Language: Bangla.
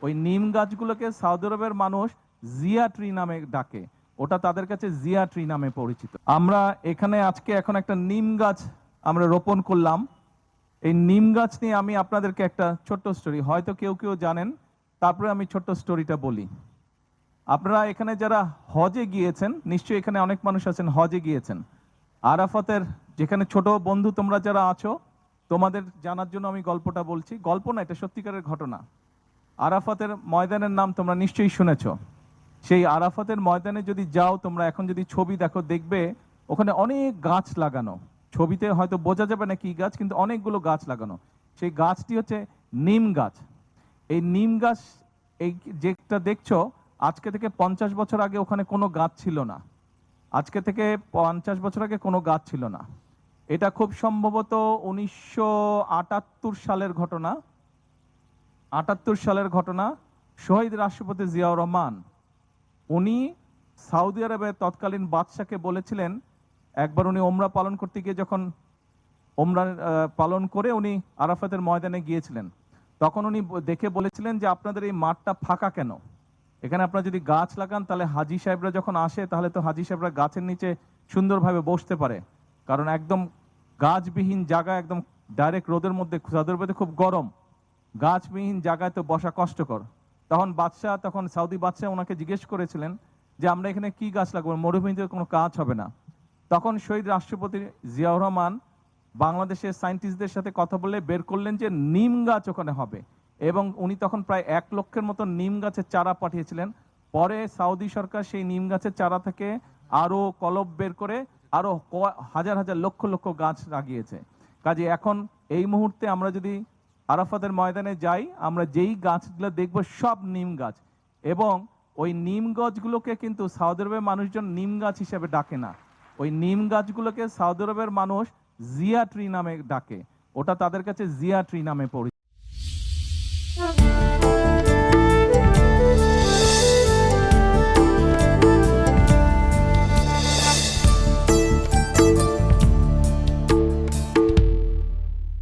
ওই নিম গাছগুলোকে সৌদি আরবের মানুষ জিয়া ট্রি নামে ডাকে, ওটা তাদের কাছে জিয়া ট্রি নামে পরিচিত। আমরা এখানে আজকে এখন একটা নিম গাছ আমরা রোপণ করলাম। এই নিম গাছ নিয়ে আমি আপনাদেরকে একটা ছোট্ট স্টোরি, হয়তো কেউ কেউ জানেন, তারপরে আমি ছোট্ট স্টোরিটা বলি। আপনারা এখানে যারা হজে গিয়েছেন, নিশ্চয়ই এখানে অনেক মানুষ আছেন হজে গিয়েছেন। আরাফাতের যেখানে ছোট বন্ধু তোমরা যারা আছো, তোমাদের জানার জন্য আমি গল্পটা বলছি। গল্প না, এটা সত্যিকারের ঘটনা। আরাফাতের ময়দানের নাম তোমরা নিশ্চয়ই শুনেছ। সেই আরাফাতের ময়দানে যদি যাও তোমরা, এখন যদি ছবি দেখো, দেখবে ওখানে অনেক গাছ লাগানো। ছবিতে হয়তো বোঝা যাবে না কি গাছ, কিন্তু অনেকগুলো গাছ লাগানো। সেই গাছটি হচ্ছে নিম গাছ। এই নিম গাছ, এই যেটা দেখছো, আজকে থেকে 50 বছর আগে ওখানে কোনো গাছ ছিল না। আজকে থেকে 50 বছর আগে কোনো গাছ ছিল না। এটা খুব সম্ভবত 1978 সালের ঘটনা। 78 সালের ঘটনা। শহীদ রাষ্ট্রপতি জিয়াউর রহমান, উনি সৌদি আরবের তৎকালীন বাদশাকে বলেছিলেন, একবার উনি ওমরা পালন করতে গিয়ে যখন ওমরা পালন করে উনি আরাফাতের ময়দানে গিয়েছিলেন, তখন উনি দেখে বলেছিলেন যে আপনাদের এই মাঠটা ফাঁকা কেন? এখানে আপনারা যদি গাছ লাগান তাহলে হাজি সাহেবরা যখন আসে, তাহলে তো হাজি সাহেবরা গাছের নিচে সুন্দরভাবে বসতে পারে। কারণ একদম গাছবিহীন জায়গা, একদম ডাইরেক্ট রোদের মধ্যে, সৌদি আরবে খুব গরম, গাছবিহীন জায়গায় তো বসা কষ্টকর। তখন সৌদি বাদশাহ ওনাকে জিজ্ঞেস করেছিলেন যে আমরা এখানে কি গাছ লাগাবো, মরুভূমিতে কোনো কাজ হবে না। তখন শহীদ রাষ্ট্রপতি জিয়াউর রহমান বাংলাদেশের সায়েন্টিস্টদের সাথে কথা বলে বের করলেন যে নিম গাছ ওখানে হবে, এবং উনি তখন প্রায় 1 লক্ষের মতো নিম গাছের চারা পাঠিয়েছিলেন। পরে সৌদি সরকার সেই নিম গাছের চারা থেকে আরো কলব বের করে আরো হাজার হাজার লক্ষ লক্ষ গাছ লাগিয়েছে। কাজে এখন এই মুহূর্তে আমরা যদি আরাফাতের ময়দানে যাই, আমরা যেই গাছগুলো দেখব সব নিম গাছ। এবং ওই নিম গাছগুলোকে কিন্তু সৌদি আরবের মানুষজন নিম গাছ হিসেবে ডাকে না। ওই নিম গাছগুলোকে সৌদি আরবের মানুষ জিয়া ট্রি নামে ডাকে, ওটা তাদের কাছে জিয়া ট্রি নামে পরিচিত।